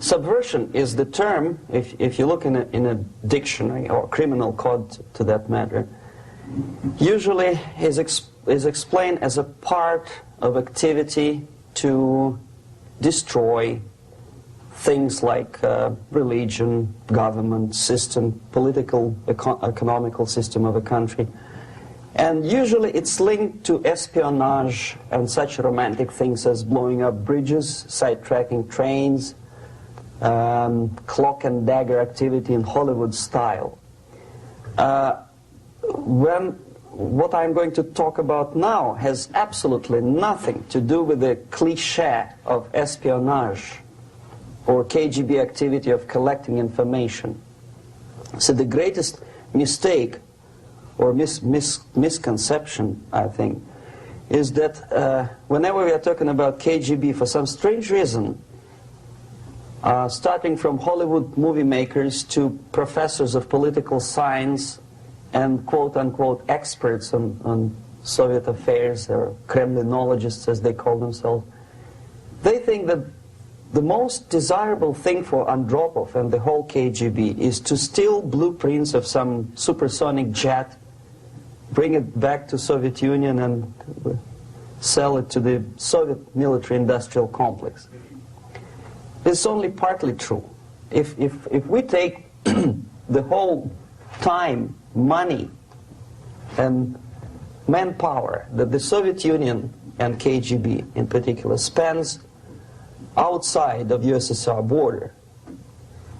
Subversion is the term, if you look in a dictionary or criminal code to that matter, usually is explained as a part of activity to destroy things like religion, government, system, political, economical system of a country. And usually it's linked to espionage and such romantic things as blowing up bridges, sidetracking trains, cloak and dagger activity in Hollywood style. What I'm going to talk about now has absolutely nothing to do with the cliché of espionage or KGB activity of collecting information. So the greatest mistake or misconception, I think, is that whenever we are talking about KGB, for some strange reason, starting from Hollywood movie makers to professors of political science and quote-unquote experts on Soviet affairs, or Kremlinologists as they call themselves, they think that the most desirable thing for Andropov and the whole KGB is to steal blueprints of some supersonic jet, bring it back to Soviet Union and sell it to the Soviet military-industrial complex. It's only partly true. If we take the whole time, money, and manpower that the Soviet Union and KGB in particular spends outside of USSR border,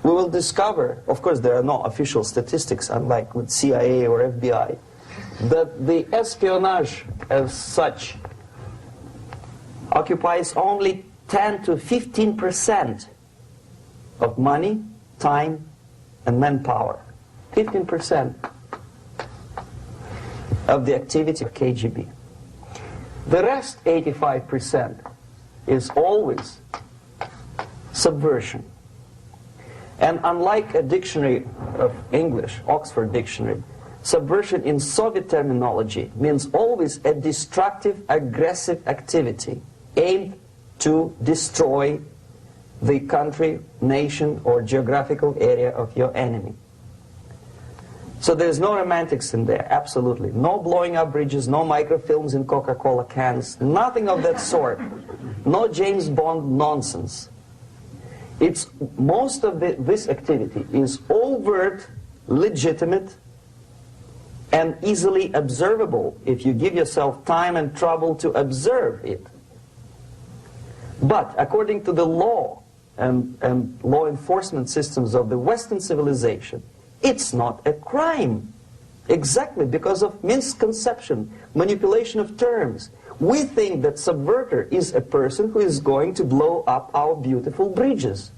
we will discover, of course there are no official statistics unlike with CIA or FBI, that the espionage as such occupies only 10 to 15% of money, time, and manpower. 15% of the activity of KGB. The rest, 85%, is always subversion. And unlike a dictionary of English, Oxford Dictionary, subversion in Soviet terminology means always a destructive, aggressive activity aimed to destroy the country, nation, or geographical area of your enemy. So there's no romantics in there, absolutely. No blowing up bridges, no microfilms in Coca-Cola cans, nothing of that sort. No James Bond nonsense. It's most of this activity is overt, legitimate, and easily observable if you give yourself time and trouble to observe it. But according to the law and law enforcement systems of the Western civilization, it's not a crime. Exactly because of misconception, manipulation of terms. We think that subverter is a person who is going to blow up our beautiful bridges.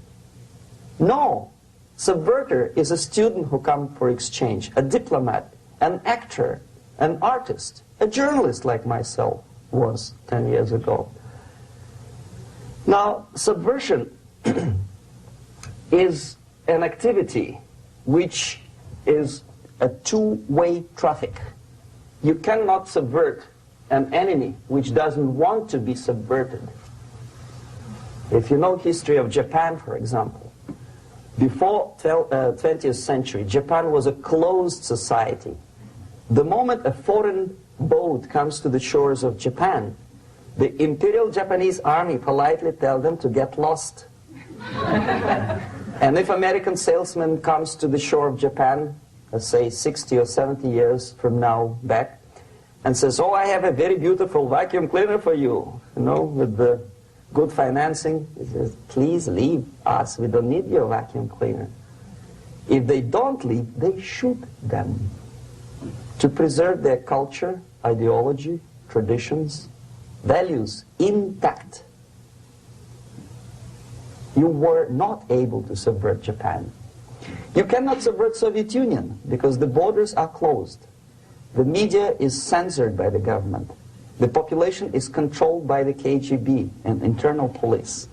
No. Subverter is a student who comes for exchange, a diplomat, an actor, an artist, a journalist like myself was 10 years ago. Now, subversion is an activity which is a two-way traffic. You cannot subvert an enemy which doesn't want to be subverted. If you know history of Japan, for example, before 20th century, Japan was a closed society. The moment a foreign boat comes to the shores of Japan, the Imperial Japanese Army politely tells them to get lost. And if American salesman comes to the shore of Japan, let's say 60 or 70 years from now back, and says, oh, I have a very beautiful vacuum cleaner for you, with the good financing, he says, please leave us, we don't need your vacuum cleaner. If they don't leave, they shoot them to preserve their culture, ideology, traditions, values intact. You were not able to subvert Japan. You cannot subvert Soviet Union because the borders are closed. The media is censored by the government. The population is controlled by the KGB and internal police.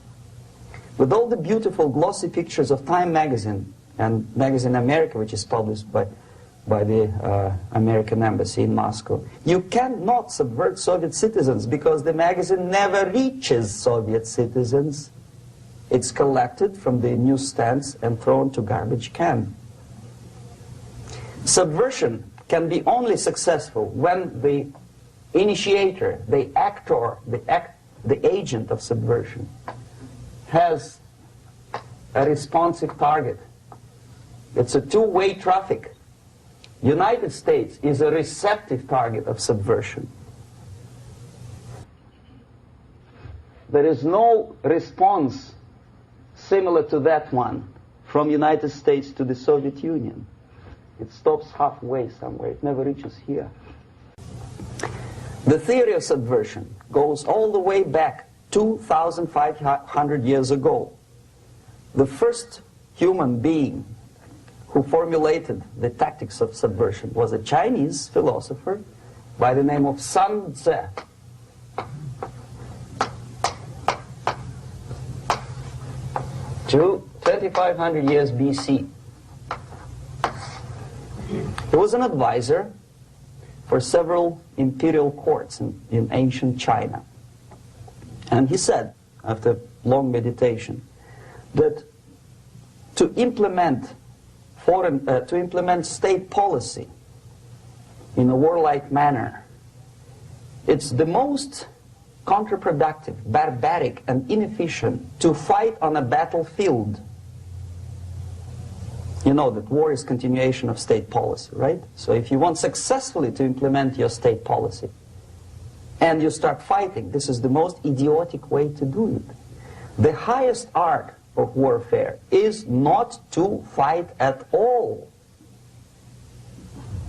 With all the beautiful glossy pictures of Time magazine and Magazine America, which is published by the American embassy in Moscow, you cannot subvert Soviet citizens because the magazine never reaches Soviet citizens. It's collected from the newsstands and thrown to garbage can. Subversion can be only successful when the initiator, the actor, the agent of subversion has a responsive target. It's a two-way traffic. United States is a receptive target of subversion. There is no response similar to that one from United States to the Soviet Union. It stops halfway somewhere. It never reaches here. The theory of subversion goes all the way back 2,500 years ago. The first human being who formulated the tactics of subversion was a Chinese philosopher by the name of Sun Tzu. 2,500 years BC. He was an advisor for several imperial courts in ancient China. And he said, after long meditation, that to implement state policy in a warlike manner, it's the most counterproductive, barbaric, and inefficient to fight on a battlefield. You know that war is continuation of state policy, right? So if you want successfully to implement your state policy and you start fighting, this is the most idiotic way to do it. The highest art of warfare is not to fight at all,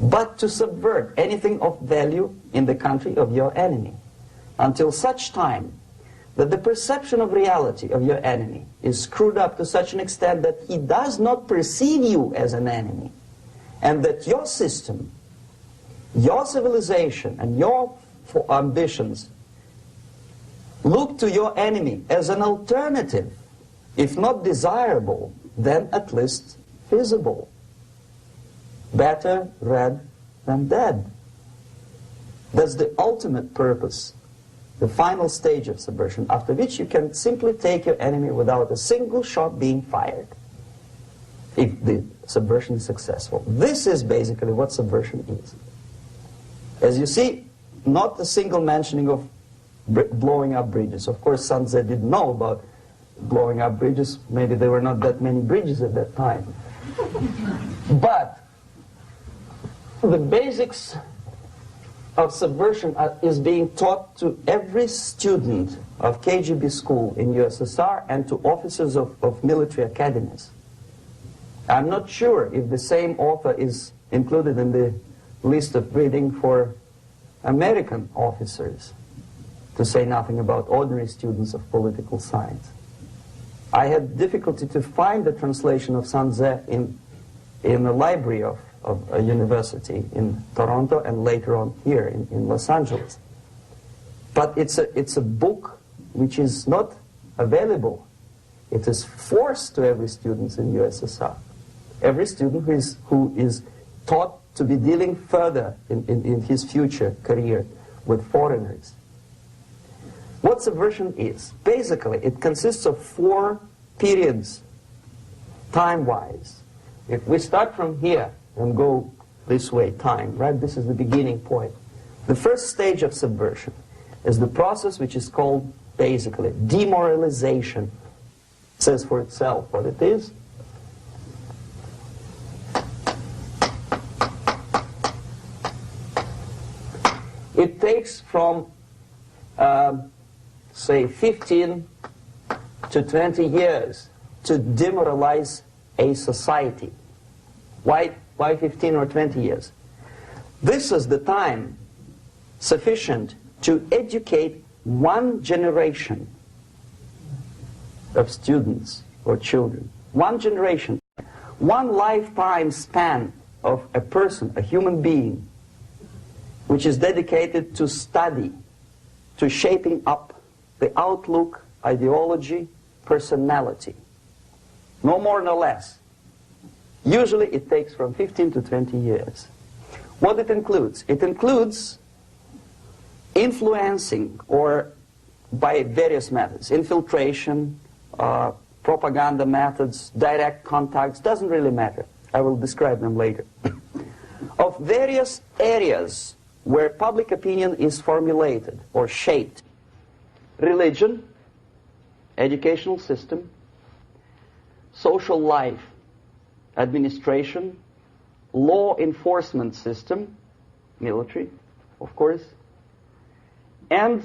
but to subvert anything of value in the country of your enemy, until such time that the perception of reality of your enemy is screwed up to such an extent that he does not perceive you as an enemy, and that your system, your civilization, and your ambitions look to your enemy as an alternative, if not desirable, then at least feasible. Better red than dead. That's the ultimate purpose, the final stage of subversion, after which you can simply take your enemy without a single shot being fired, if the subversion is successful. This is basically what subversion is. As you see, not a single mentioning of blowing up bridges. Of course, Sun Tzu didn't know about blowing up bridges. Maybe there were not that many bridges at that time. But the basics of subversion is being taught to every student of KGB school in USSR and to officers of military academies. I'm not sure if the same author is included in the list of reading for American officers, to say nothing about ordinary students of political science. I had difficulty to find the translation of Sun Tzu in the library of a university in Toronto and later on here in Los Angeles. But it's a book which is not available. It is forced to every student in USSR. Every student who is taught to be dealing further in his future career with foreigners. What subversion is? Basically, it consists of 4 periods, time-wise. If we start from here and go this way, time, right? This is the beginning point. The first stage of subversion is the process which is called, basically, demoralization. It says for itself what it is. It takes from, say, 15 to 20 years to demoralize a society. Why 15 or 20 years? This is the time sufficient to educate one generation of students or children. One generation. One lifetime span of a person, a human being, which is dedicated to study, to shaping up the outlook, ideology, personality. No more, no less. Usually it takes from 15 to 20 years. What it includes? It includes influencing, or by various methods, infiltration, propaganda methods, direct contacts, doesn't really matter. I will describe them later. Of various areas where public opinion is formulated or shaped. Religion, educational system, social life, administration, law enforcement system, military, of course, and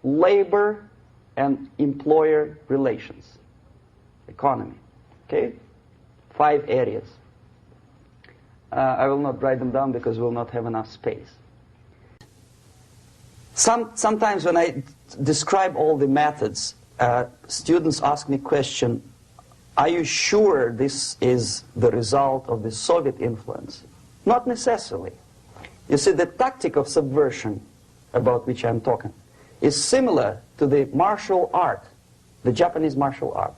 labor and employer relations, economy. Okay? 5 areas. I will not write them down because we will not have enough space. Sometimes when I describe all the methods, students ask me question, are you sure this is the result of the Soviet influence? Not necessarily. You see, the tactic of subversion, about which I'm talking, is similar to the martial art, the Japanese martial art.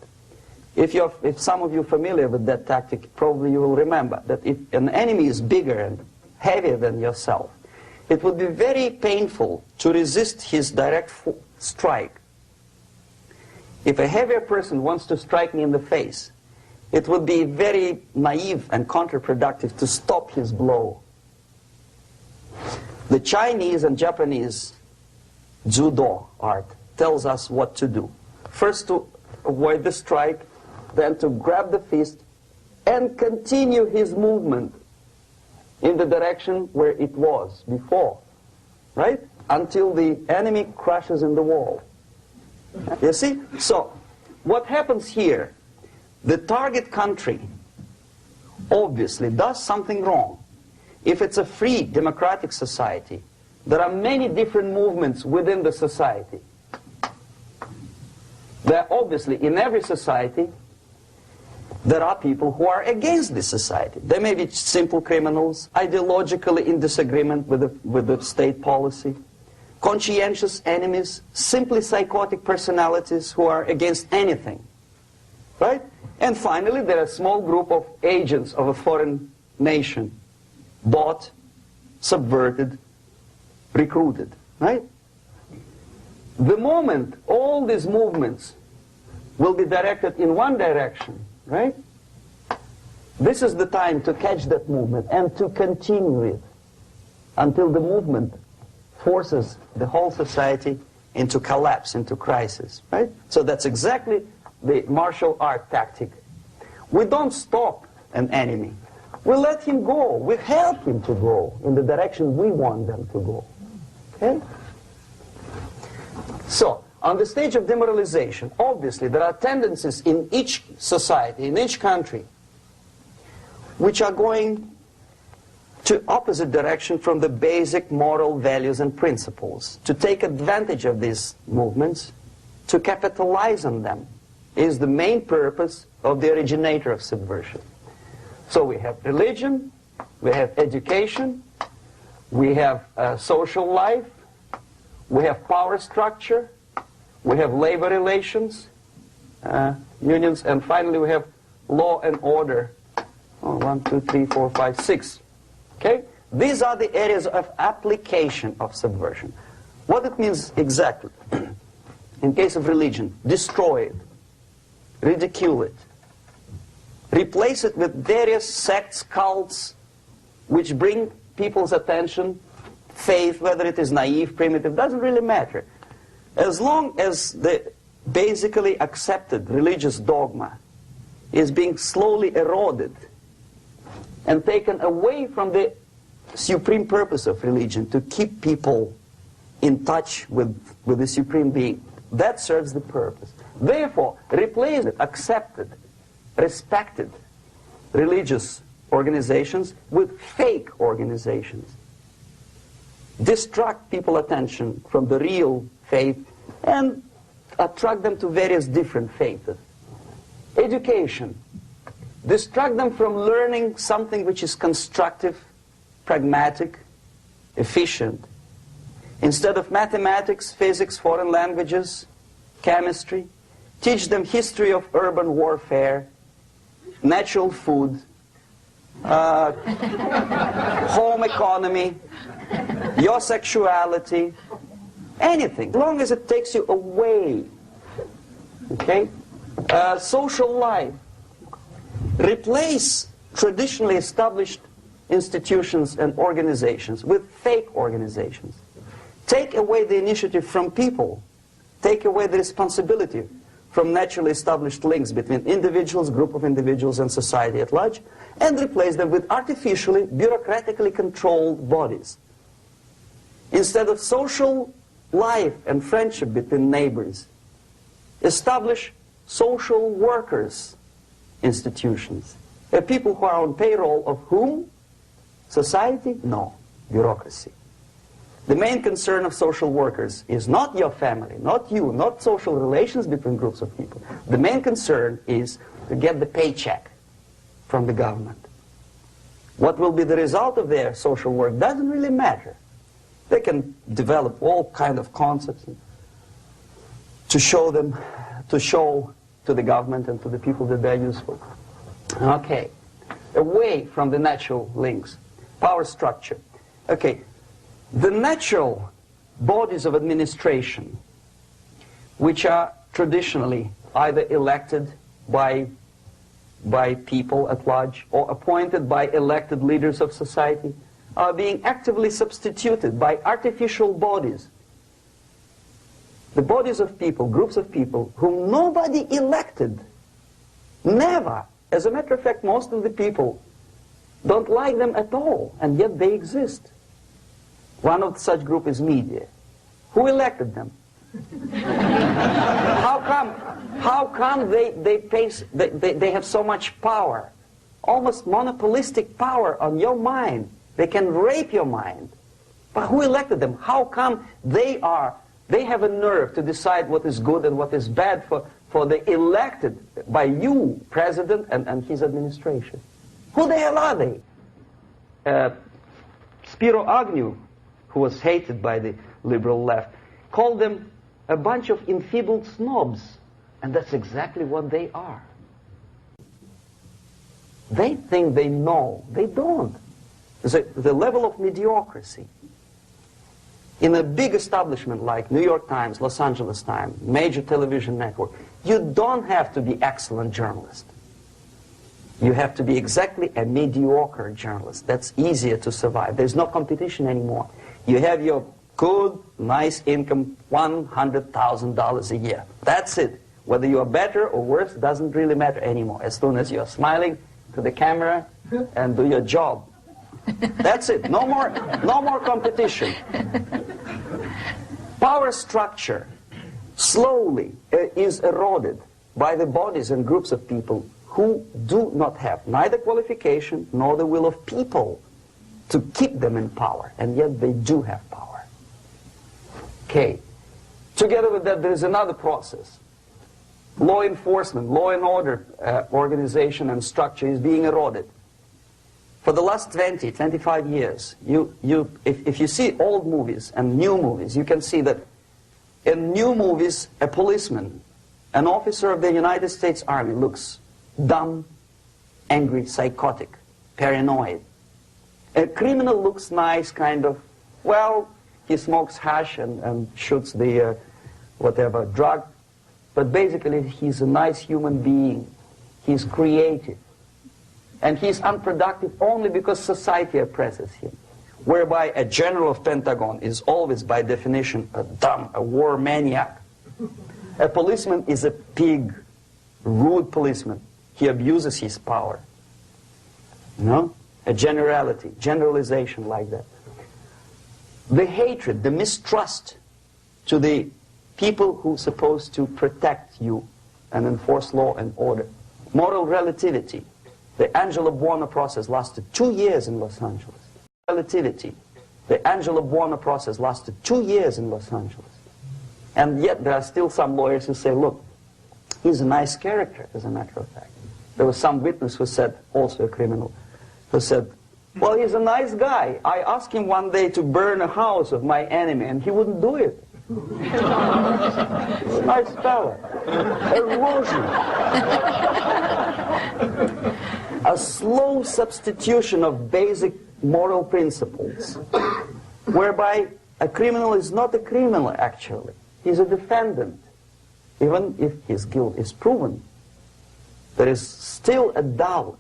If some of you are familiar with that tactic, probably you will remember that if an enemy is bigger and heavier than yourself, it would be very painful to resist his direct strike. If a heavier person wants to strike me in the face, it would be very naive and counterproductive to stop his blow. The Chinese and Japanese judo art tells us what to do. First to avoid the strike, then to grab the fist and continue his movement in the direction where it was before, right? Until the enemy crashes in the wall. You see? So, what happens here? The target country obviously does something wrong. If it's a free democratic society, there are many different movements within the society. There are obviously, in every society, there are people who are against this society. They may be simple criminals, ideologically in disagreement with the state policy, conscientious enemies, simply psychotic personalities who are against anything. Right? And finally, there are a small group of agents of a foreign nation, bought, subverted, recruited. Right? The moment all these movements will be directed in one direction, right? This is the time to catch that movement and to continue it until the movement forces the whole society into collapse, into crisis, right? So that's exactly the martial art tactic. We don't stop an enemy. We let him go. We help him to go in the direction we want them to go. Okay? So, on the stage of demoralization, obviously there are tendencies in each society, in each country, which are going to opposite direction from the basic moral values and principles. To take advantage of these movements, to capitalize on them, is the main purpose of the originator of subversion. So we have religion, we have education, we have social life, we have power structure, we have labor relations, unions, and finally we have law and order. 1, 2, 3, 4, 5, 6. Okay? These are the areas of application of subversion. What it means exactly? In case of religion, destroy it, ridicule it, replace it with various sects, cults, which bring people's attention, faith, whether it is naive, primitive, doesn't really matter. As long as the basically accepted religious dogma is being slowly eroded and taken away from the supreme purpose of religion, to keep people in touch with the supreme being, that serves the purpose. Therefore, replace it, accepted, respected religious organizations with fake organizations. Distract people's attention from the real faith and attract them to various different faiths. Education. Distract them from learning something which is constructive, pragmatic, efficient. Instead of mathematics, physics, foreign languages, chemistry, teach them history of urban warfare, natural food, home economy, your sexuality, anything, as long as it takes you away, okay, Social life. Replace traditionally established institutions and organizations with fake organizations. Take away the initiative from people. Take away the responsibility from naturally established links between individuals, group of individuals, and society at large, and replace them with artificially, bureaucratically controlled bodies. Instead of social life and friendship between neighbors, establish social workers institutions. People who are on payroll of whom? Society? No. Bureaucracy. The main concern of social workers is not your family, not you, not social relations between groups of people. The main concern is to get the paycheck from the government. What will be the result of their social work doesn't really matter. They can develop all kind of concepts to show to the government and to the people that they're useful. Okay, away from the natural links, power structure. Okay, the natural bodies of administration, which are traditionally either elected by people at large or appointed by elected leaders of society, are being actively substituted by artificial bodies. The bodies of people, groups of people, whom nobody elected. Never. As a matter of fact, most of the people don't like them at all, and yet they exist. One of such group is media. Who elected them? How come they have so much power? Almost monopolistic power on your mind. They can rape your mind. But who elected them? How come they have a nerve to decide what is good and what is bad for the elected by you, president, and his administration? Who the hell are they? Spiro Agnew, who was hated by the liberal left, called them a bunch of enfeebled snobs. And that's exactly what they are. They think they know. They don't. The level of mediocrity. In a big establishment like New York Times, Los Angeles Times, major television network, you don't have to be excellent journalist. You have to be exactly a mediocre journalist. That's easier to survive. There's no competition anymore. You have your good, nice income, $100,000 a year. That's it. Whether you are better or worse doesn't really matter anymore. As soon as you're smiling to the camera and do your job. That's it. No more competition. Power structure slowly is eroded by the bodies and groups of people who do not have neither qualification nor the will of people to keep them in power, and yet they do have power. Okay. Together with that, there is another process. Law enforcement, law and order organization and structure is being eroded. For the last 20, 25 years, if you see old movies and new movies, you can see that in new movies, a policeman, an officer of the United States Army looks dumb, angry, psychotic, paranoid. A criminal looks nice, kind of, well, he smokes hash and shoots the whatever drug, but basically he's a nice human being. He's creative. And he's unproductive only because society oppresses him. Whereby a general of Pentagon is always, by definition, a war maniac. A policeman is a pig, rude policeman. He abuses his power. You know? A generalization like that. The hatred, the mistrust to the people who are supposed to protect you and enforce law and order. Moral relativity. The Angelo Buono process lasted 2 years in Los Angeles. Relativity. The Angelo Buono process lasted 2 years in Los Angeles. And yet there are still some lawyers who say, look, he's a nice character, as a matter of fact. There was some witness who said, also a criminal, who said, well, he's a nice guy. I asked him one day to burn a house of my enemy, and he wouldn't do it. He's a nice fellow. Erosion. A slow substitution of basic moral principles, whereby a criminal is not a criminal, actually. He's a defendant. Even if his guilt is proven, there is still a doubt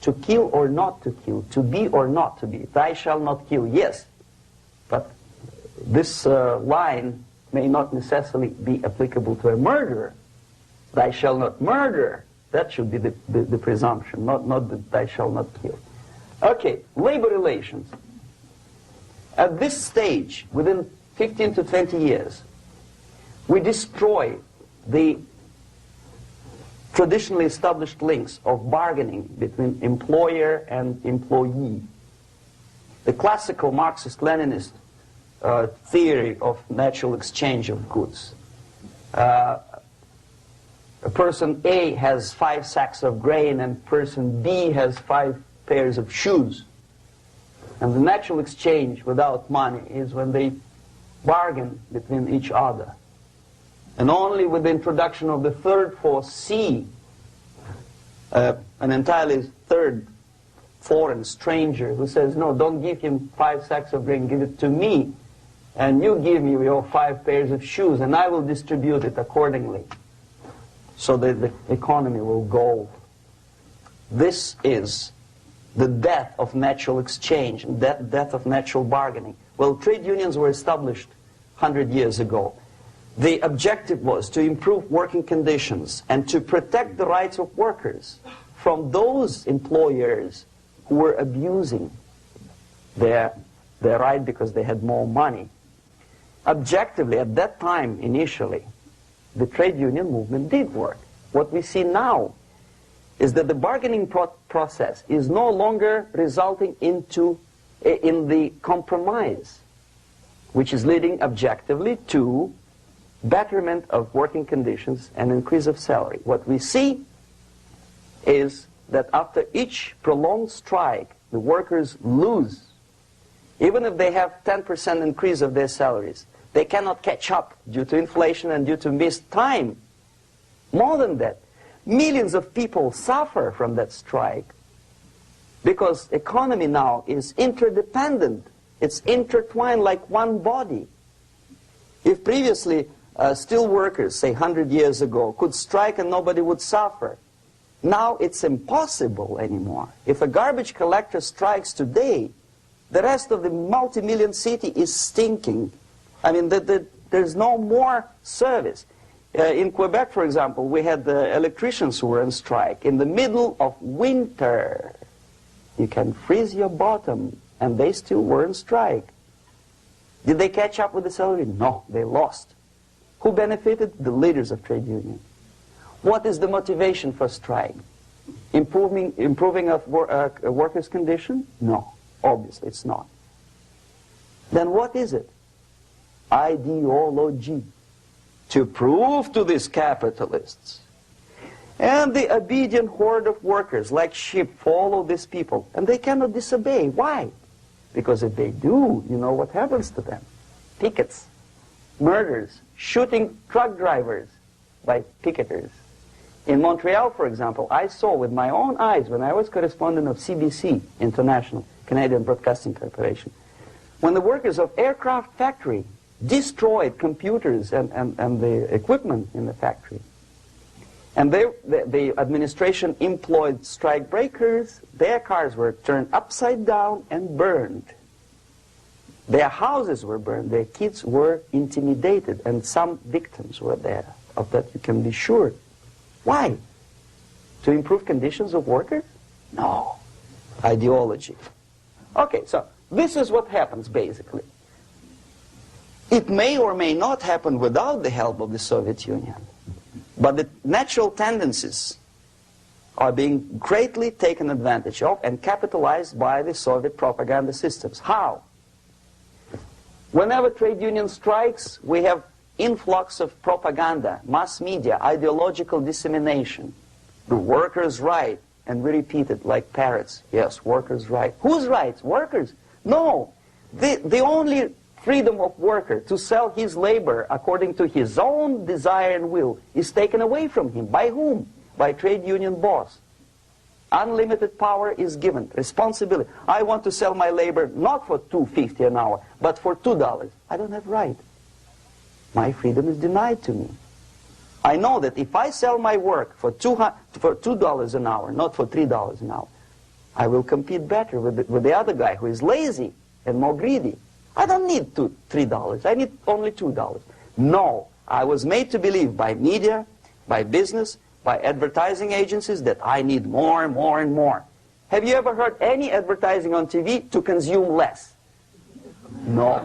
to kill or not to kill, to be or not to be. Thou shalt not kill, yes, but this line may not necessarily be applicable to a murderer. Thou shalt not murder, that should be the presumption, not that thou shalt not kill. Okay, labor relations. At this stage, within 15 to 20 years, we destroy the traditionally established links of bargaining between employer and employee. The classical Marxist-Leninist theory of natural exchange of goods. A person A has 5 sacks of grain and person B has 5 pairs of shoes. And the natural exchange without money is when they bargain between each other. And only with the introduction of the third force, C, an entirely third foreign stranger who says, no, don't give him 5 sacks of grain, give it to me, and you give me your 5 pairs of shoes, and I will distribute it accordingly, so that the economy will go. This is the death of natural exchange, death of natural bargaining. Well, trade unions were established 100 years ago. The objective was to improve working conditions and to protect the rights of workers from those employers who were abusing their right because they had more money. Objectively, at that time, initially, the trade union movement did work. What we see now is that the bargaining process is no longer resulting in the compromise, which is leading objectively to betterment of working conditions and increase of salary. What we see is that after each prolonged strike, the workers lose. Even if they have 10% increase of their salaries, they cannot catch up due to inflation and due to missed time. More than that, millions of people suffer from that strike because economy now is interdependent. It's intertwined like one body. If previously steel workers, say 100 years ago, could strike and nobody would suffer, now it's impossible anymore. If a garbage collector strikes today, the rest of the multi-million city is stinking. I mean, there's no more service. In Quebec, for example, we had the electricians who were on strike in the middle of winter. You can freeze your bottom, and they still were on strike. Did they catch up with the salary? No, they lost. Who benefited? The leaders of trade unions. What is the motivation for strike? Improving of workers' condition? No, obviously it's not. Then what is it? Ideology. To prove to these capitalists. And the obedient horde of workers, like sheep, follow these people. And they cannot disobey. Why? Because if they do, you know what happens to them. Pickets, murders, shooting truck drivers by picketers. In Montreal, for example, I saw with my own eyes when I was correspondent of CBC, International, Canadian Broadcasting Corporation, when the workers of aircraft factory destroyed computers and the equipment in the factory. And the administration employed strike breakers. Their cars were turned upside down and burned. Their houses were burned. Their kids were intimidated. And some victims were there. Of that you can be sure. Why? To improve conditions of workers? No. Ideology. Okay, so this is what happens basically. It may or may not happen without the help of the Soviet Union. But the natural tendencies are being greatly taken advantage of and capitalized by the Soviet propaganda systems. How? Whenever trade union strikes, we have influx of propaganda, mass media, ideological dissemination. The workers' right, and we repeat it like parrots. Yes, workers' right. Whose rights? Workers? No. The only freedom of worker to sell his labor according to his own desire and will is taken away from him. By whom? By trade union boss. Unlimited power is given. Responsibility. I want to sell my labor not for $2.50 an hour, but for $2. I don't have right. My freedom is denied to me. I know that if I sell my work for $2 an hour, not for $3 an hour, I will compete better with the other guy who is lazy and more greedy. I don't need $3. I need only $2. No, I was made to believe by media, by business, by advertising agencies that I need more and more and more. Have you ever heard any advertising on TV to consume less? No.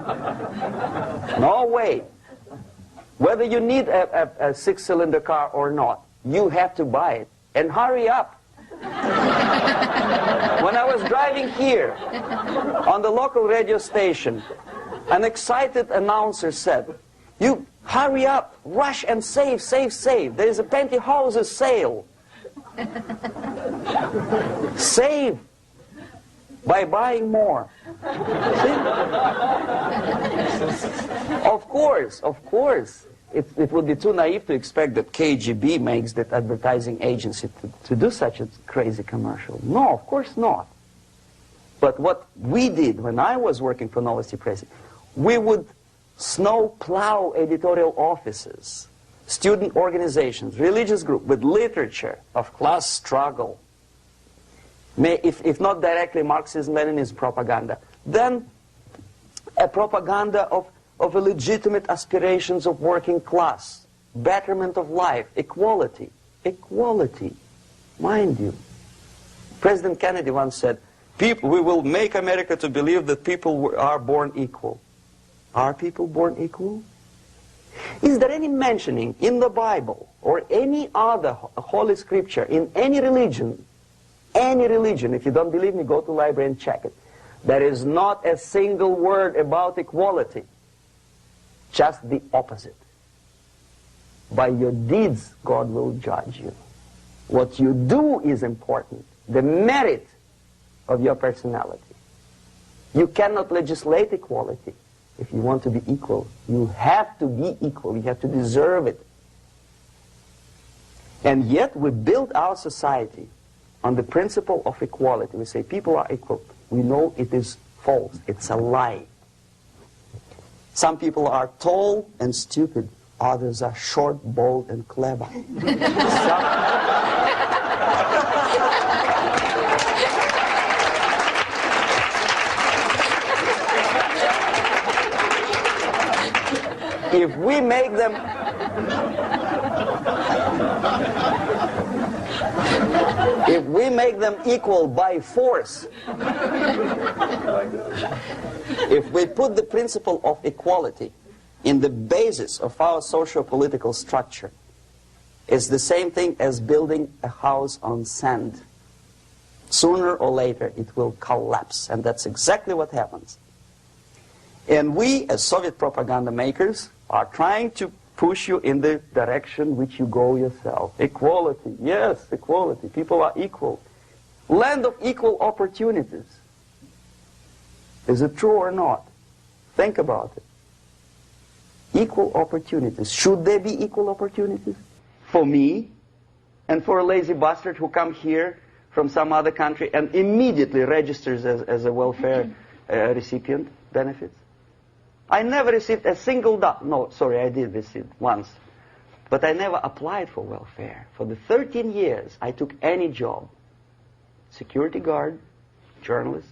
No way. Whether you need a six-cylinder car or not, you have to buy it. And hurry up. When I was driving here, on the local radio station, an excited announcer said, "You hurry up, rush and save, save, save. There is a pantyhose sale." Save by buying more. See? Of course. It would be too naive to expect that KGB makes that advertising agency to do such a crazy commercial. No, of course not. But what we did when I was working for Novosti Press, we would snow plow editorial offices, student organizations, religious groups with literature of class struggle. If not directly Marxism-Leninism propaganda, then a propaganda of legitimate aspirations of working class, betterment of life, equality. Equality, mind you. President Kennedy once said, we will make America to believe that people are born equal. Are people born equal? Is there any mentioning in the Bible or any other holy scripture in any religion, if you don't believe me, go to the library and check it. There is not a single word about equality. Just the opposite. By your deeds, God will judge you. What you do is important. The merit of your personality. You cannot legislate equality. If you want to be equal, you have to be equal. You have to deserve it. And yet we build our society on the principle of equality. We say people are equal. We know it is false. It's a lie. Some people are tall and stupid. Others are short, bold, and clever. If we make them equal by force, if we put the principle of equality in the basis of our socio-political structure, it's the same thing as building a house on sand. Sooner or later it will collapse, and that's exactly what happens. And we, as Soviet propaganda makers, are trying to push you in the direction which you go yourself. Equality, yes, equality. People are equal. Land of equal opportunities. Is it true or not? Think about it. Equal opportunities. Should there be equal opportunities? For me and for a lazy bastard who comes here from some other country and immediately registers as a welfare recipient benefits? I never received a single dollar. No, sorry, I did receive once. But I never applied for welfare. For the 13 years, I took any job. Security guard, journalist,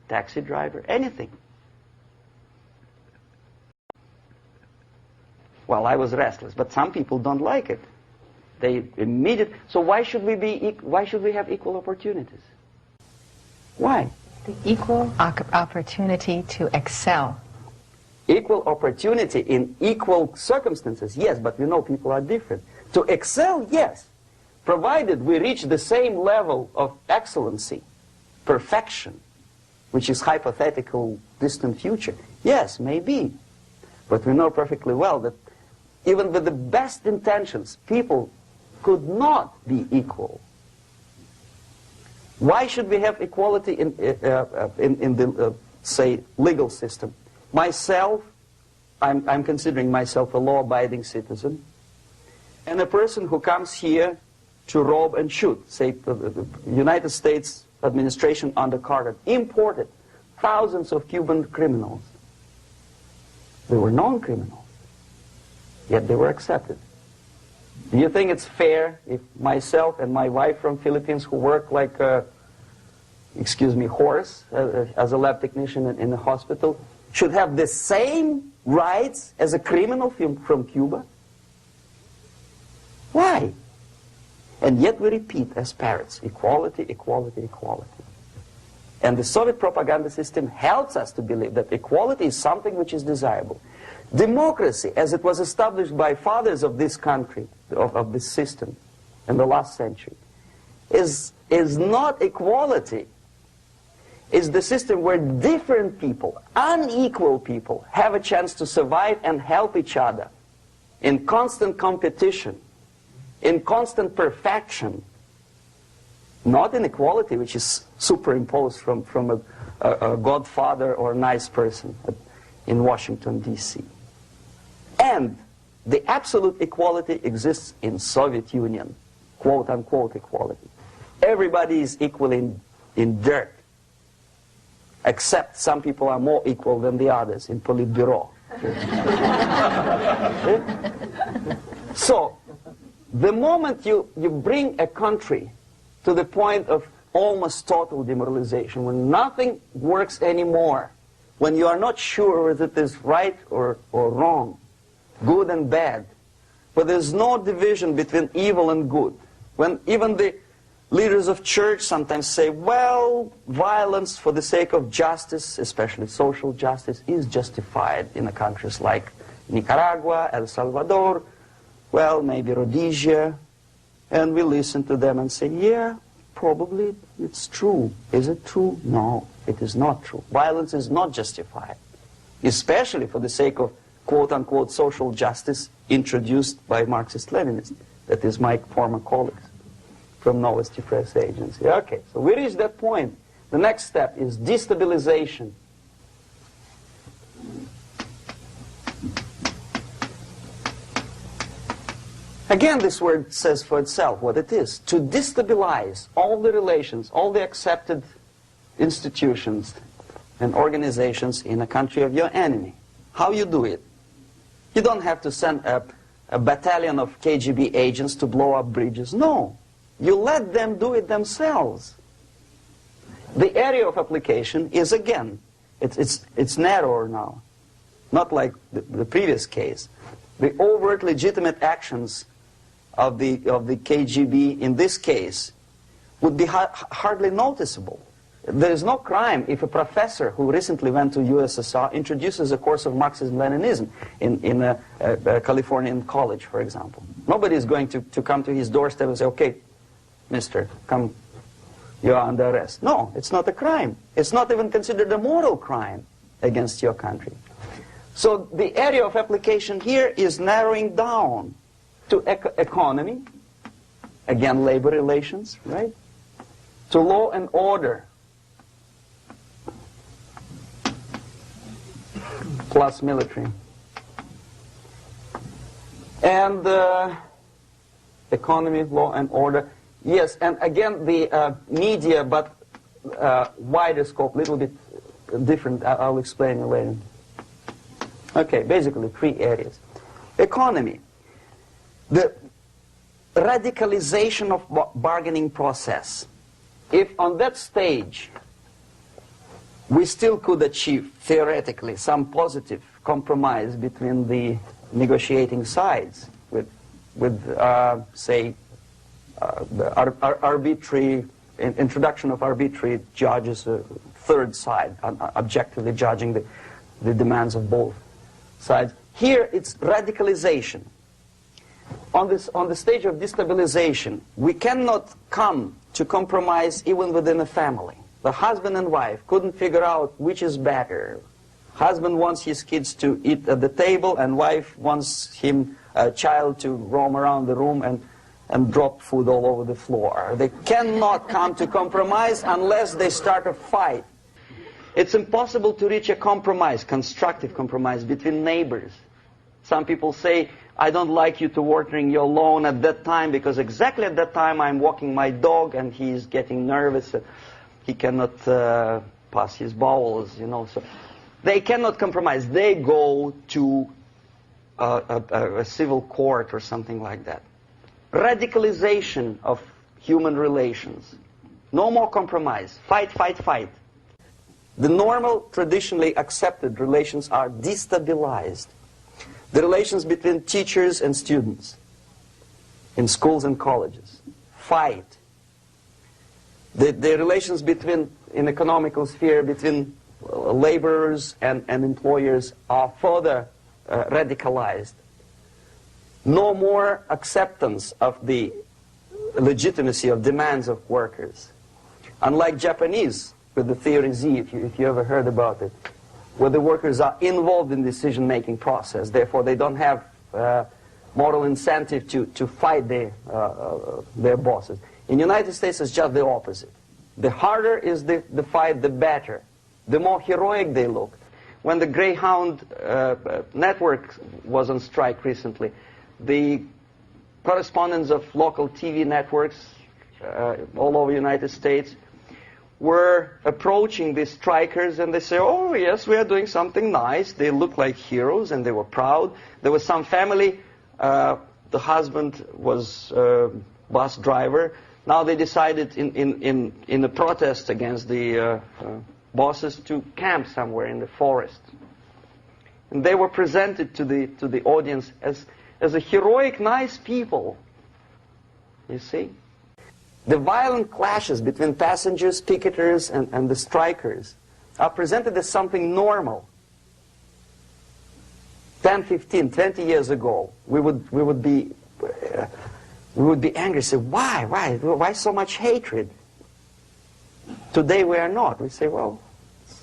taxi driver, anything. Well, I was restless, but some people don't like it. They immediately. So why should we have equal opportunities? Why? The equal opportunity to excel. Equal opportunity in equal circumstances, yes, but we know people are different. To excel, yes, provided we reach the same level of excellency, perfection, which is hypothetical, distant future. Yes, maybe. But we know perfectly well that even with the best intentions, people could not be equal. Why should we have equality in the, say, legal system? Myself, I'm considering myself a law-abiding citizen, and a person who comes here to rob and shoot, say the United States administration under Carter, imported thousands of Cuban criminals. They were non-criminals, yet they were accepted. Do you think it's fair if myself and my wife from Philippines, who work like a, excuse me, horse as a lab technician in a hospital, should have the same rights as a criminal from Cuba? Why? And yet we repeat as parrots, equality, equality, equality. And the Soviet propaganda system helps us to believe that equality is something which is desirable. Democracy, as it was established by fathers of this country, of this system in the last century, is not equality. It's the system where different people, unequal people, have a chance to survive and help each other in constant competition, in constant perfection, not in equality, which is superimposed from a godfather or a nice person in Washington, D.C. And the absolute equality exists in Soviet Union, quote-unquote equality. Everybody is equal in dirt, except some people are more equal than the others in Politburo. So, the moment you bring a country to the point of almost total demoralization, when nothing works anymore, when you are not sure whether it is right or wrong, good and bad, but there's no division between evil and good, when even the leaders of church sometimes say, well, violence for the sake of justice, especially social justice, is justified in the countries like Nicaragua, El Salvador, well, maybe Rhodesia, and we listen to them and say, yeah, probably it's true. Is it true? No, it is not true. Violence is not justified, especially for the sake of quote-unquote social justice introduced by Marxist-Leninists, that is my former colleagues from Novosti Press Agency. Okay, so we reached that point. The next step is destabilization. Again, this word says for itself what it is. To destabilize all the relations, all the accepted institutions and organizations in a country of your enemy. How you do it? You don't have to send a battalion of KGB agents to blow up bridges. No. You let them do it themselves. The area of application is, again, it's narrower now. Not like the previous case. The overt legitimate actions of the KGB in this case would be hardly noticeable. There is no crime if a professor who recently went to USSR introduces a course of Marxism-Leninism in a Californian college, for example. Nobody is going to come to his doorstep and say, okay, mister, come, you are under arrest. No, it's not a crime. It's not even considered a moral crime against your country. So the area of application here is narrowing down to economy, again, labor relations, right? To law and order, plus military. And economy, law and order. Yes, and again, the media, but wider scope, little bit different. I'll explain later. Okay, basically 3 areas. Economy. The radicalization of bargaining process. If on that stage we still could achieve, theoretically, some positive compromise between the negotiating sides with say, the arbitrary introduction of arbitrary judges, a third side, objectively judging the demands of both sides. Here it's radicalization. On the stage of destabilization, we cannot come to compromise even within a family. The husband and wife couldn't figure out which is better. Husband wants his kids to eat at the table, and wife wants a child to roam around the room and drop food all over the floor. They cannot come to compromise unless they start a fight. It's impossible to reach a compromise, constructive compromise, between neighbors. Some people say, I don't like you to watering your lawn at that time because exactly at that time I'm walking my dog and he's getting nervous. He cannot pass his bowels, you know. So they cannot compromise. They go to a civil court or something like that. radicalization of human relations. No more compromise. Fight, fight, fight. The normal, traditionally accepted relations are destabilized. The relations between teachers and students in schools and colleges. Fight. The relations between, in economical sphere, between laborers and employers are further radicalized. No more acceptance of the legitimacy of demands of workers. Unlike Japanese, with the theory Z, if you ever heard about it, where the workers are involved in the decision-making process, therefore they don't have moral incentive to fight their bosses. In the United States, it's just the opposite. The harder is the fight, the better. The more heroic they look. When the Greyhound network was on strike recently, the correspondents of local TV networks all over the United States were approaching the strikers, and they say, oh yes, we are doing something nice. They look like heroes and they were proud. There was some family, the husband was a bus driver. Now they decided in a protest against the bosses to camp somewhere in the forest. And they were presented to the audience as a heroic, nice people. You see? The violent clashes between passengers, picketers, and the strikers are presented as something normal. 10, 15, 20 years ago, we would be angry, say, why so much hatred? Today we are not. We say, well, it's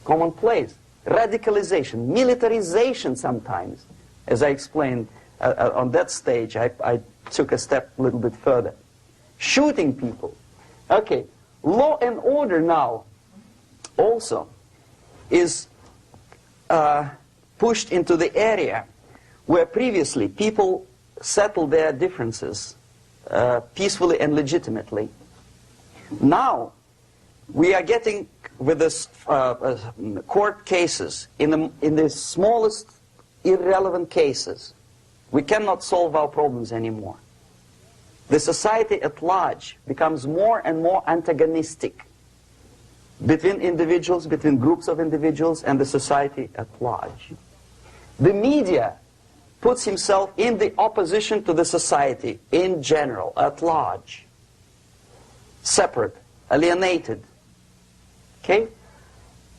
commonplace. Radicalization, militarization sometimes. As I explained on that stage, I took a step a little bit further. Shooting people. Okay, law and order now also is pushed into the area where previously people settled their differences peacefully and legitimately. Now we are getting with this court cases in the smallest irrelevant cases. We cannot solve our problems anymore. The society at large becomes more and more antagonistic between individuals, between groups of individuals, and the society at large. The media puts himself in the opposition to the society in general, at large. Separate, alienated. Okay?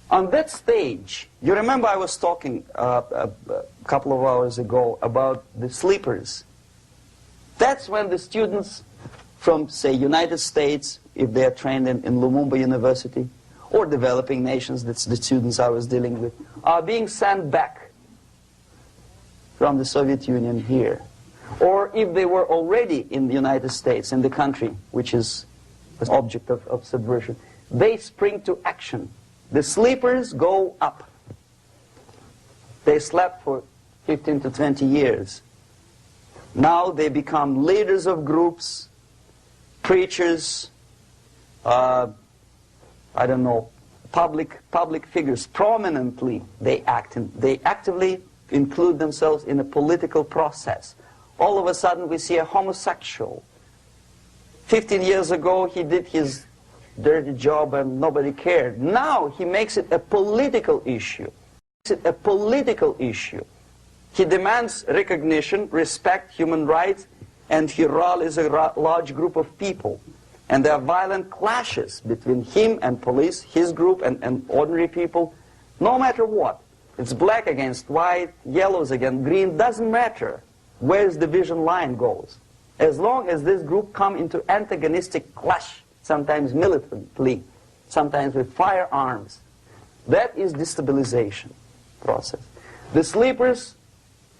On that stage, you remember I was talking a couple of hours ago about the sleepers. That's when the students from, say, United States, if they are trained in Lumumba University, or developing nations, that's the students I was dealing with, are being sent back from the Soviet Union here. Or if they were already in the United States, in the country which is the object of subversion, they spring to action. The sleepers go up. They slept for 15 to 20 years. Now they become leaders of groups, preachers, I don't know, public figures. Prominently they actively include themselves in a political process. All of a sudden we see a homosexual. 15 years ago he did his dirty job and nobody cared. Now he makes it a political issue. A political issue. He demands recognition, respect, human rights, and he rallies a large group of people. And there are violent clashes between him and police, his group and ordinary people, no matter what. It's black against white, yellows against green, doesn't matter where the division line goes. As long as this group come into antagonistic clash, sometimes militantly, sometimes with firearms, that is destabilization process. The sleepers,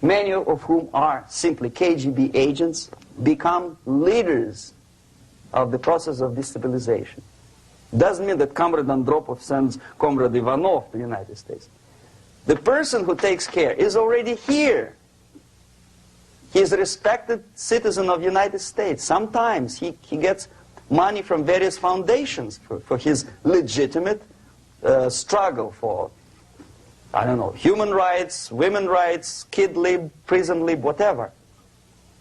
many of whom are simply KGB agents, become leaders of the process of destabilization. Doesn't mean that Comrade Andropov sends Comrade Ivanov to the United States. The person who takes care is already here. He is a respected citizen of the United States. Sometimes he gets money from various foundations for his legitimate struggle for, I don't know, human rights, women's rights, kid lib, prison lib, whatever.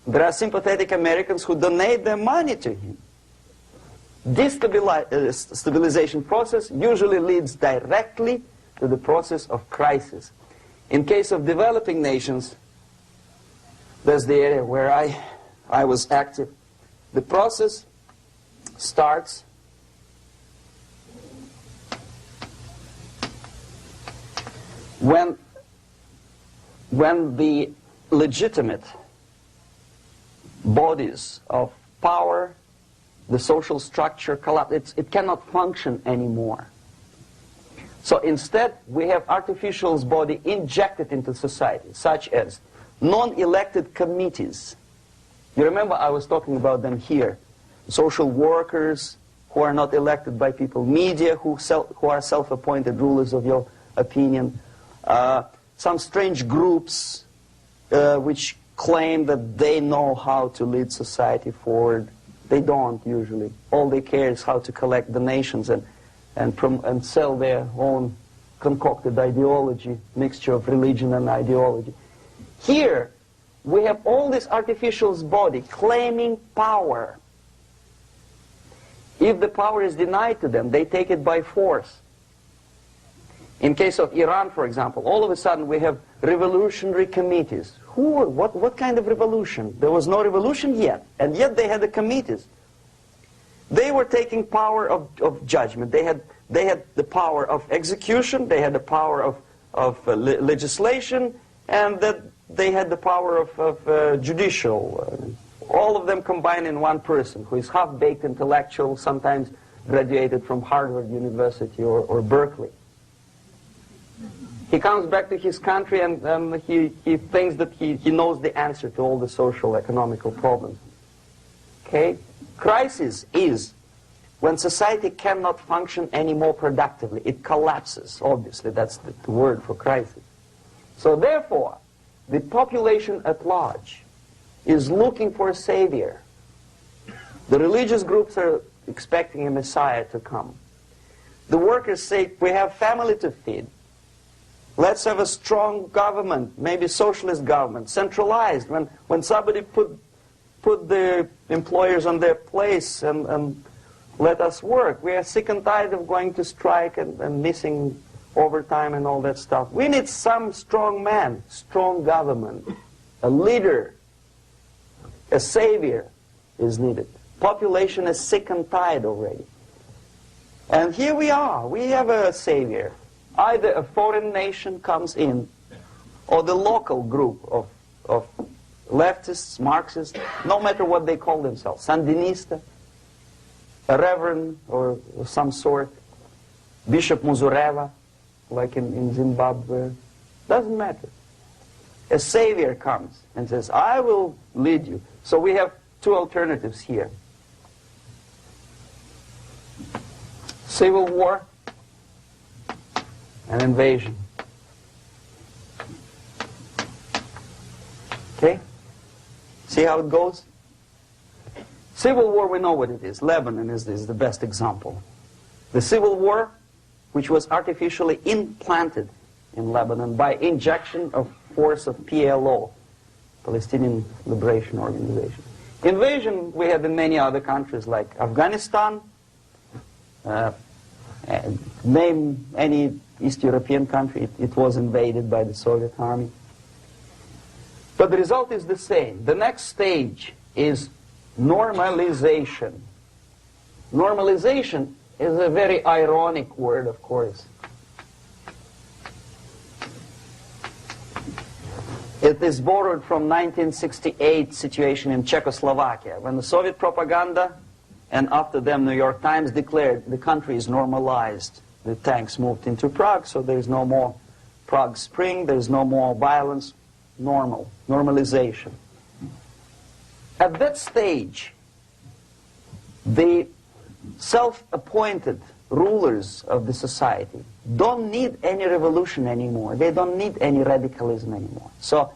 There are sympathetic Americans who donate their money to him. This stabilization process usually leads directly to the process of crisis. In case of developing nations, that's the area where I was active. The process starts when the legitimate bodies of power, the social structure collapse. It cannot function anymore. So instead, we have artificial body injected into society, such as non-elected committees. You remember I was talking about them here. Social workers who are not elected by people, media who are self-appointed rulers of your opinion, some strange groups which claim that they know how to lead society forward. They don't usually. All they care is how to collect donations and sell their own concocted ideology, mixture of religion and ideology. Here, we have all this artificial body claiming power. If the power is denied to them, they take it by force. In case of Iran, for example, all of a sudden we have revolutionary committees. What kind of revolution? There was no revolution yet, and yet they had the committees. They were taking power of judgment. They had the power of execution, they had the power of legislation, and that they had the power of judicial. All of them combined in one person, who is half-baked intellectual, sometimes graduated from Harvard University or Berkeley. He comes back to his country and he thinks that he knows the answer to all the social, economical problems. Okay? Crisis is when society cannot function anymore productively. It collapses, obviously. That's the word for crisis. So therefore, the population at large is looking for a savior. The religious groups are expecting a messiah to come. The workers say, we have family to feed. Let's have a strong government, maybe socialist government, centralized, when somebody put the employers on their place and let us work. We are sick and tired of going to strike and missing overtime and all that stuff. We need some strong man, strong government, a leader, a savior is needed. Population is sick and tired already. And here we are. We have a savior. Either a foreign nation comes in, or the local group of leftists, Marxists, no matter what they call themselves, Sandinista, a reverend or some sort, Bishop Muzureva, like in Zimbabwe, doesn't matter. A savior comes and says, I will lead you. So we have two alternatives here. Civil war and invasion. Okay? See how it goes? Civil war, we know what it is. Lebanon is the best example. The civil war, which was artificially implanted in Lebanon by injection of force of PLO, Palestinian Liberation Organization. Invasion we have in many other countries like Afghanistan, name any East European country, it was invaded by the Soviet army. But the result is the same. The next stage is normalization. Normalization is a very ironic word, of course. It is borrowed from 1968 situation in Czechoslovakia, when the Soviet propaganda and after them New York Times declared the country is normalized. The tanks moved into Prague, so there's no more Prague Spring, there's no more violence. Normalization. At that stage, the self-appointed rulers of the society don't need any revolution anymore. They don't need any radicalism anymore. So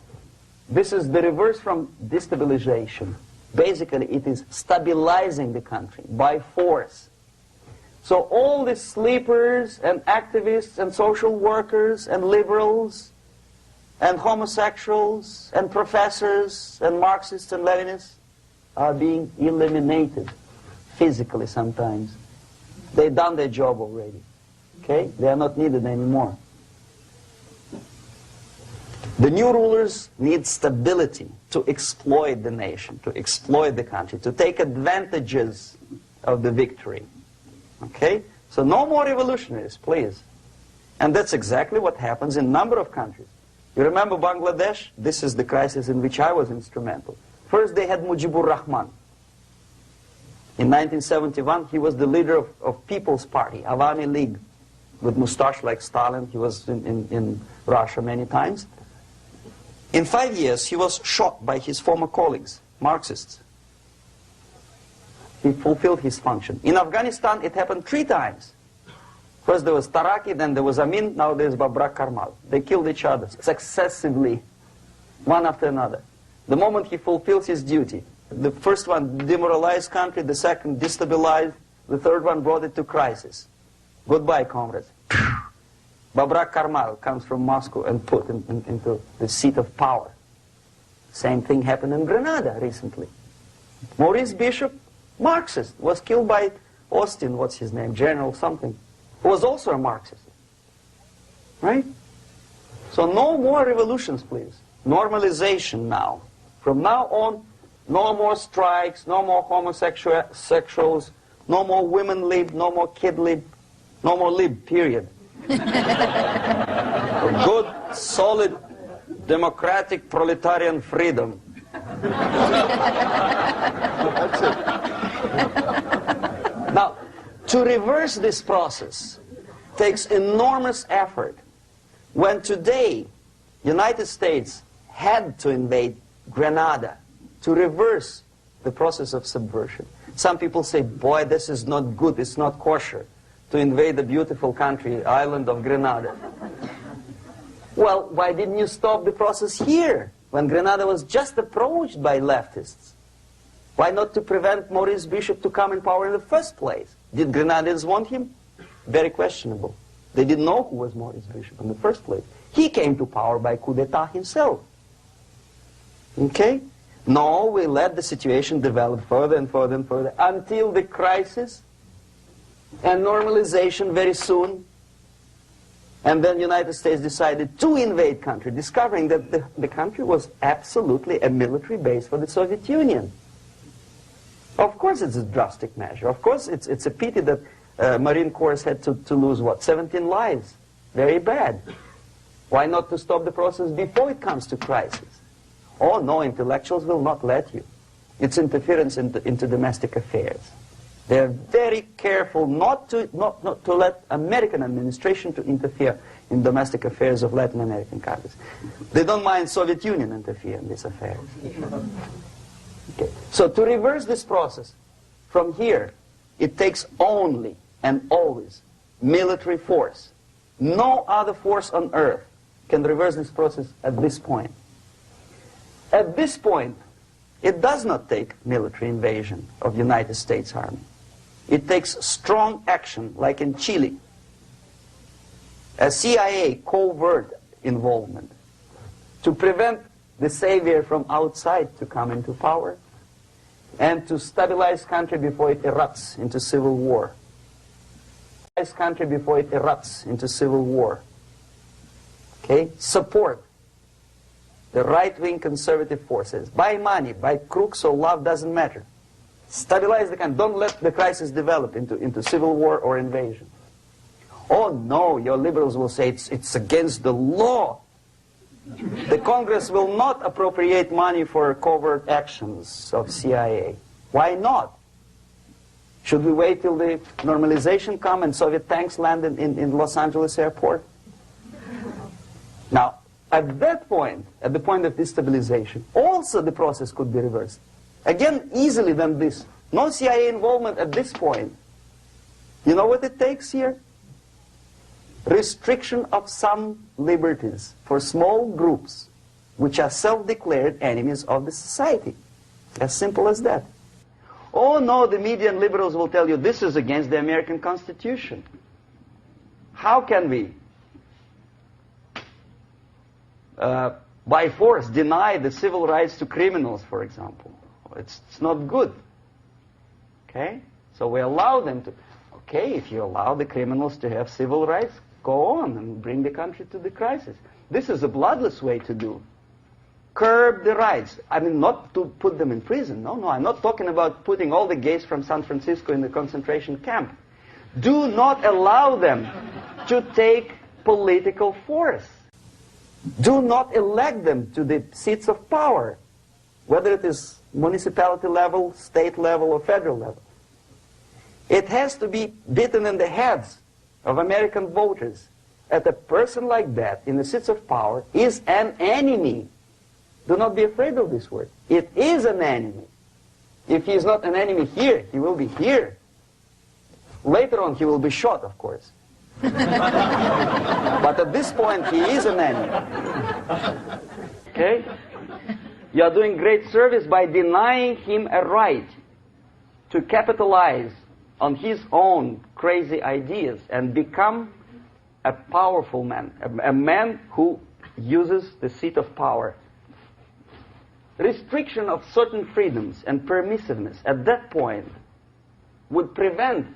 this is the reverse from destabilization. Basically, it is stabilizing the country by force. So all the sleepers and activists and social workers and liberals and homosexuals and professors and Marxists and Leninists are being eliminated physically sometimes. They've done their job already. Okay? They are not needed anymore. The new rulers need stability to exploit the nation, to exploit the country, to take advantages of the victory. Okay? So no more revolutionaries, please. And that's exactly what happens in a number of countries. You remember Bangladesh? This is the crisis in which I was instrumental. First they had Mujibur Rahman. In 1971 he was the leader of People's Party, Awami League, with mustache like Stalin. He was in Russia many times. In 5 years he was shot by his former colleagues, Marxists. He fulfilled his function. In Afghanistan it happened 3 times. First there was Taraki, then there was Amin, now there's Babrak Karmal. They killed each other successively, one after another. The moment he fulfills his duty, the first one demoralized country, the second destabilized, the third one brought it to crisis. Goodbye, comrades. Babrak Karmal comes from Moscow and put into the seat of power. Same thing happened in Grenada recently. Maurice Bishop, Marxist, was killed by Austin, what's his name, General something, who was also a Marxist. Right? So no more revolutions, please. Normalization now. From now on, no more strikes, no more homosexuals, no more women lib, no more kid lib, no more lib, period. A good, solid, democratic, proletarian freedom. That's it. Now, to reverse this process takes enormous effort. When today, United States had to invade Grenada to reverse the process of subversion. Some people say, boy, this is not good, it's not kosher to invade the beautiful country, island of Grenada. Well, why didn't you stop the process here, when Grenada was just approached by leftists? Why not to prevent Maurice Bishop to come in power in the first place? Did Grenadians want him? Very questionable. They didn't know who was Maurice Bishop in the first place. He came to power by coup d'etat himself. Okay? No, we let the situation develop further and further and further until the crisis and normalization very soon. And then the United States decided to invade country, discovering that the country was absolutely a military base for the Soviet Union. Of course it's a drastic measure. Of course it's a pity that Marine Corps had to lose, what, 17 lives. Very bad. Why not to stop the process before it comes to crisis? Oh no, intellectuals will not let you. It's interference into domestic affairs. They're very careful not to let American administration to interfere in domestic affairs of Latin American countries. They don't mind Soviet Union interfere in these affairs. Okay. So to reverse this process, from here, it takes only and always military force. No other force on earth can reverse this process at this point. At this point, it does not take military invasion of the United States Army. It takes strong action, like in Chile. A CIA covert involvement to prevent the savior from outside to come into power and to stabilize country before it erupts into civil war. Stabilize country before it erupts into civil war. Okay? Support the right-wing conservative forces. By money, by crooks or love, doesn't matter. Stabilize the country. Don't let the crisis develop into civil war or invasion. Oh no, your liberals will say it's against the law. The Congress will not appropriate money for covert actions of CIA. Why not? Should we wait till the normalization come and Soviet tanks land in Los Angeles airport? Now, at that point, at the point of destabilization, also the process could be reversed. Again, easily than this. No CIA involvement at this point. You know what it takes here? Restriction of some liberties for small groups which are self-declared enemies of the society. As simple as that. Oh no, the media and liberals will tell you this is against the American Constitution. How can we by force deny the civil rights to criminals, for example. It's not good. Okay? So we allow them to... Okay, if you allow the criminals to have civil rights, go on and bring the country to the crisis. This is a bloodless way to do. Curb the rights. I mean, not to put them in prison. No, I'm not talking about putting all the gays from San Francisco in the concentration camp. Do not allow them to take political force. Do not elect them to the seats of power, whether it is municipality level, state level, or federal level. It has to be beaten in the heads of American voters that a person like that in the seats of power is an enemy. Do not be afraid of this word. It is an enemy. If he is not an enemy here, he will be here. Later on, he will be shot, of course. But at this point, he is an enemy. Okay? You are doing great service by denying him a right to capitalize on his own crazy ideas and become a powerful man, a man who uses the seat of power. Restriction of certain freedoms and permissiveness at that point would prevent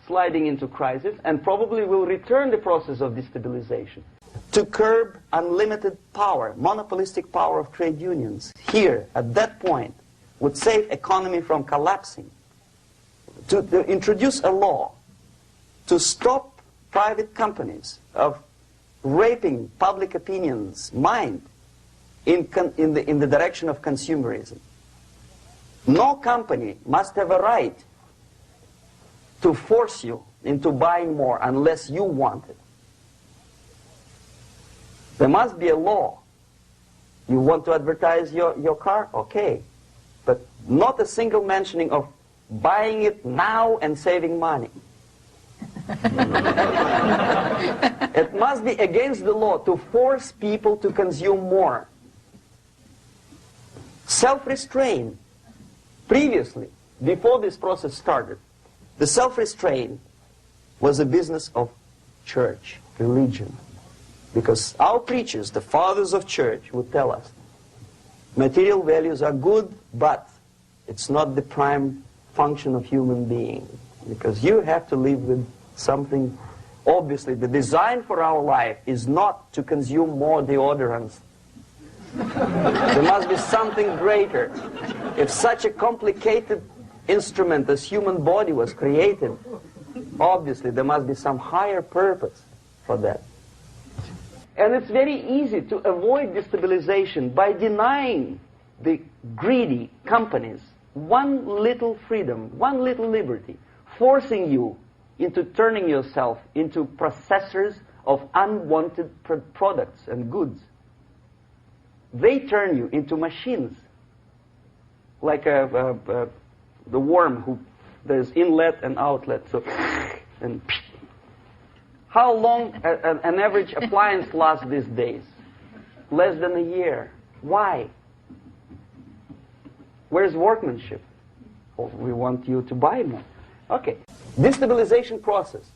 sliding into crisis and probably will return the process of destabilization. To curb unlimited power, monopolistic power of trade unions, here, at that point, would save economy from collapsing. To introduce a law to stop private companies of raping public opinion's mind in the direction of consumerism. No company must have a right to force you into buying more unless you want it. There must be a law. You want to advertise your car? Okay. But not a single mentioning of buying it now and saving money. It must be against the law to force people to consume more. Self-restraint. Previously, before this process started, the self-restraint was a business of church, religion. Because our preachers, the fathers of church, would tell us, material values are good, but it's not the prime function of human being. Because you have to live with something. Obviously, the design for our life is not to consume more deodorants. There must be something greater. If such a complicated instrument as human body was created, obviously there must be some higher purpose for that. And it's very easy to avoid destabilization by denying the greedy companies one little freedom, one little liberty, forcing you into turning yourself into processors of unwanted products and goods. They turn you into machines, like the worm who there's inlet and outlet. So, and how long an average appliance lasts these days? Less than a year. Why? Where's workmanship? Oh, we want you to buy more. Okay. Destabilization process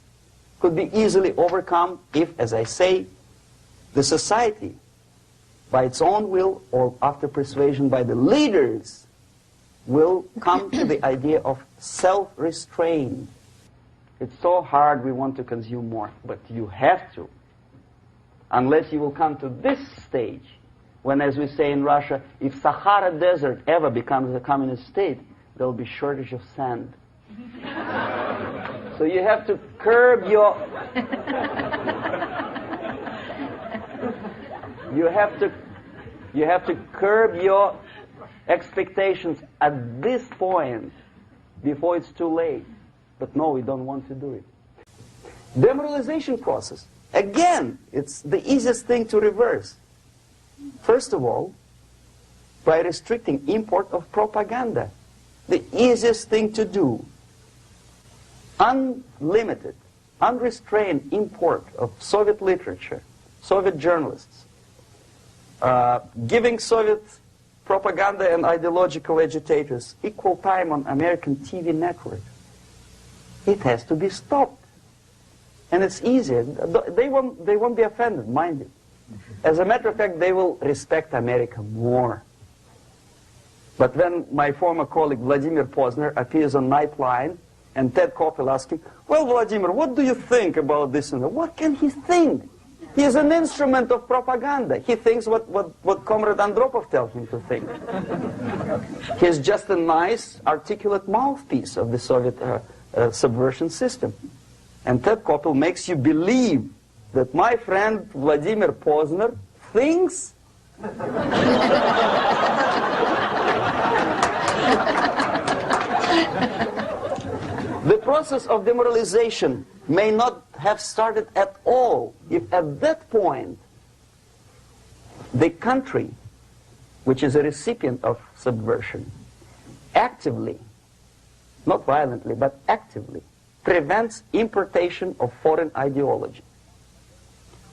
could be easily overcome if, as I say, the society, by its own will or after persuasion by the leaders, will come to the idea of self-restraint. It's so hard we want to consume more, but you have to. Unless you will come to this stage, when, as we say in Russia, if Sahara Desert ever becomes a communist state, there will be shortage of sand. So you have to curb your... You have to curb your expectations at this point before it's too late. But no, we don't want to do it. Demoralization process. Again, it's the easiest thing to reverse. First of all, by restricting import of propaganda. The easiest thing to do. Unlimited, unrestrained import of Soviet literature, Soviet journalists. Giving Soviet propaganda and ideological agitators equal time on American TV network. It has to be stopped. And it's easier. They won't be offended, mind you. As a matter of fact, they will respect America more. But when my former colleague Vladimir Posner appears on Nightline and Ted Koppel asks him, well, Vladimir, what do you think about this? And that? What can he think? He is an instrument of propaganda. He thinks what Comrade Andropov tells him to think. He is just a nice, articulate mouthpiece of the Soviet subversion system. And Ted Koppel makes you believe that my friend Vladimir Posner thinks the process of demoralization may not have started at all if at that point the country, which is a recipient of subversion, actively, not violently, but actively, prevents importation of foreign ideology.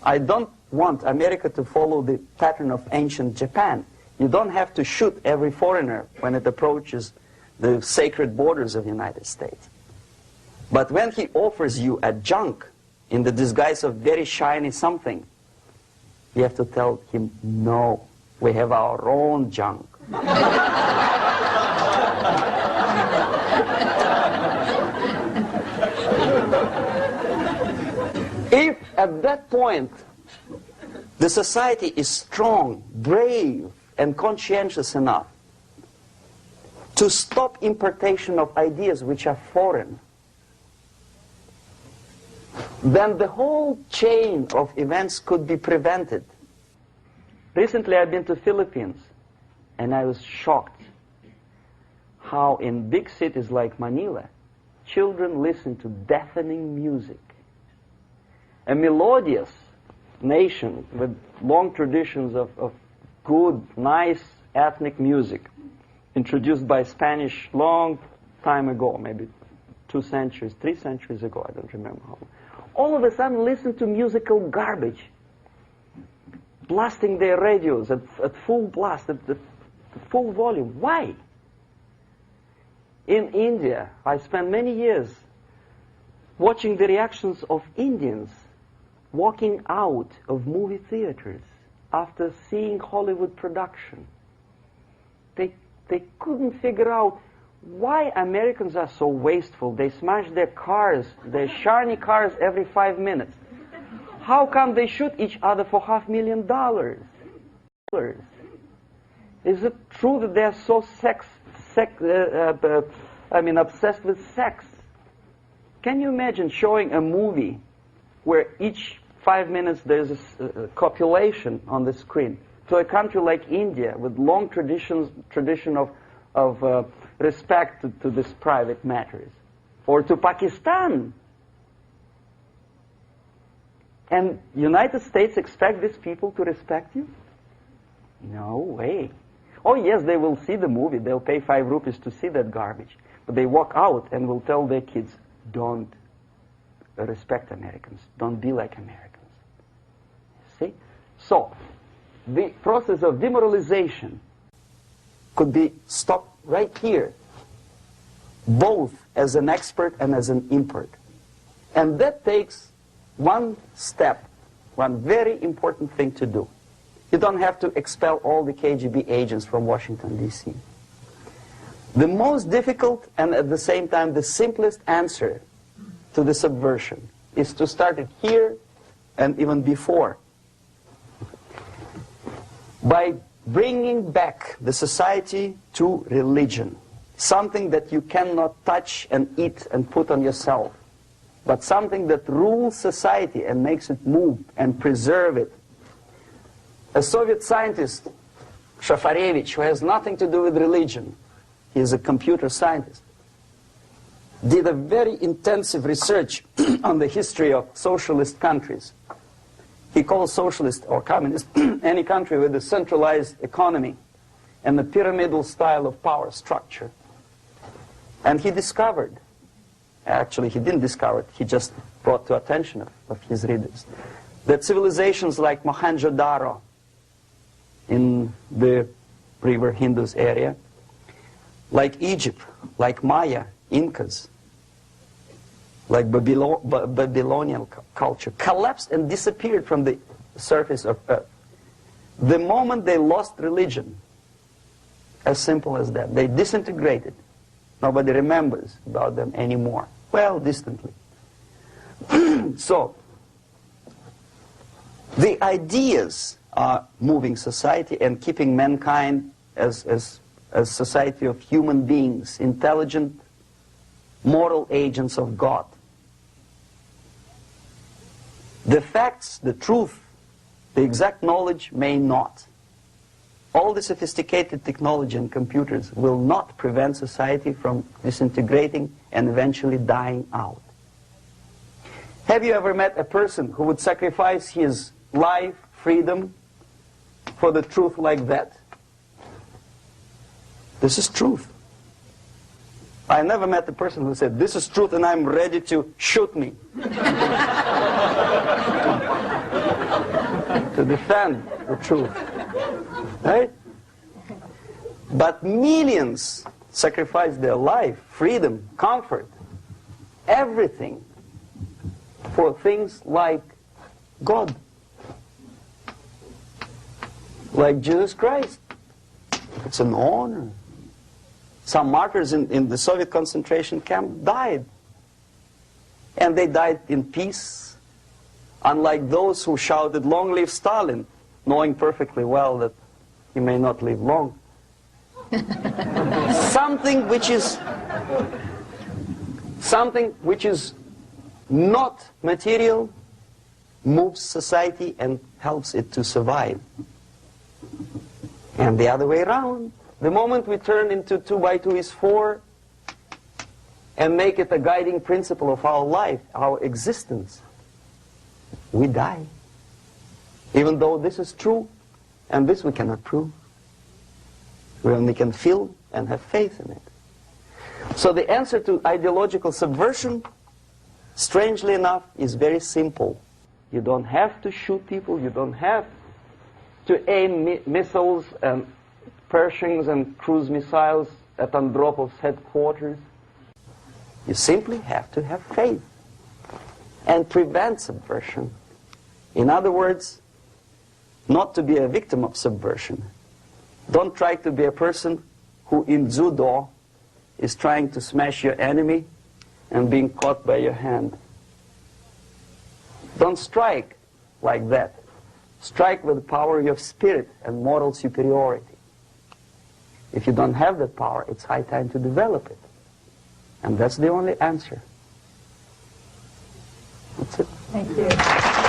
I don't want America to follow the pattern of ancient Japan. You don't have to shoot every foreigner when it approaches the sacred borders of the United States. But when he offers you a junk in the disguise of very shiny something, you have to tell him, no, we have our own junk. If at that point the society is strong, brave, and conscientious enough to stop importation of ideas which are foreign, then the whole chain of events could be prevented. Recently I've been to Philippines, and I was shocked how in big cities like Manila, children listen to deafening music. A melodious nation with long traditions of good, nice ethnic music, introduced by Spanish long time ago, maybe 2 centuries, 3 centuries ago, I don't remember how long. All of a sudden listen to musical garbage, blasting their radios at full blast, at full volume. Why? In India, I spent many years watching the reactions of Indians walking out of movie theaters after seeing Hollywood production. They couldn't figure out why Americans are so wasteful. They smash their cars, their shiny cars, every 5 minutes. How come they shoot each other for $500,000? Is it true that they're so obsessed with sex? Can you imagine showing a movie where each 5 minutes there's a copulation on the screen to a country like India with long tradition of respect to these private matters, or to Pakistan? And United States expect these people to respect you? No way. Oh yes, they will see the movie, they'll pay 5 rupees to see that garbage, but they walk out and will tell their kids, don't respect Americans, don't be like Americans. See? So, the process of demoralization could be stopped right here, both as an expert and as an import. And that takes one step, one very important thing to do. You don't have to expel all the KGB agents from Washington, D.C. The most difficult and at the same time the simplest answer to the subversion is to start it here and even before, by bringing back the society to religion, something that you cannot touch and eat and put on yourself, but something that rules society and makes it move and preserve it. A Soviet scientist, Shafarevich, who has nothing to do with religion, he is a computer scientist, did a very intensive research on the history of socialist countries. He calls socialist or communist any country with a centralized economy and a pyramidal style of power structure. And he discovered, actually he didn't discover it, he just brought to attention of his readers, that civilizations like Mohenjo-Daro in the river Indus area, like Egypt, like Maya, Incas, like Babylonian culture, collapsed and disappeared from the surface of Earth. The moment they lost religion, as simple as that, they disintegrated. Nobody remembers about them anymore. Well, distantly. So, the ideas are moving society and keeping mankind as a society of human beings, intelligent, moral agents of God. The facts, the truth, the exact knowledge may not. All the sophisticated technology and computers will not prevent society from disintegrating and eventually dying out. Have you ever met a person who would sacrifice his life, freedom, for the truth like that? This is truth. I never met a person who said, this is truth and I'm ready to shoot me. To defend the truth. Right? But millions sacrifice their life, freedom, comfort, everything for things like God. Like Jesus Christ. It's an honor. Some martyrs in the Soviet concentration camp died. And they died in peace, unlike those who shouted, "Long live Stalin," knowing perfectly well that he may not live long. Something which is not material moves society and helps it to survive. And the other way around. The moment we turn into 2 by 2 is 4 and make it a guiding principle of our life, our existence, we die. Even though this is true, and this we cannot prove. We only can feel and have faith in it. So the answer to ideological subversion, strangely enough, is very simple. You don't have to shoot people, you don't have to aim missiles and Pershings and cruise missiles at Andropov's headquarters. You simply have to have faith and prevent subversion. In other words, not to be a victim of subversion. Don't try to be a person who in judo is trying to smash your enemy and being caught by your hand. Don't strike like that. Strike with the power of spirit and moral superiority. If you don't have that power, it's high time to develop it. And that's the only answer. That's it. Thank you.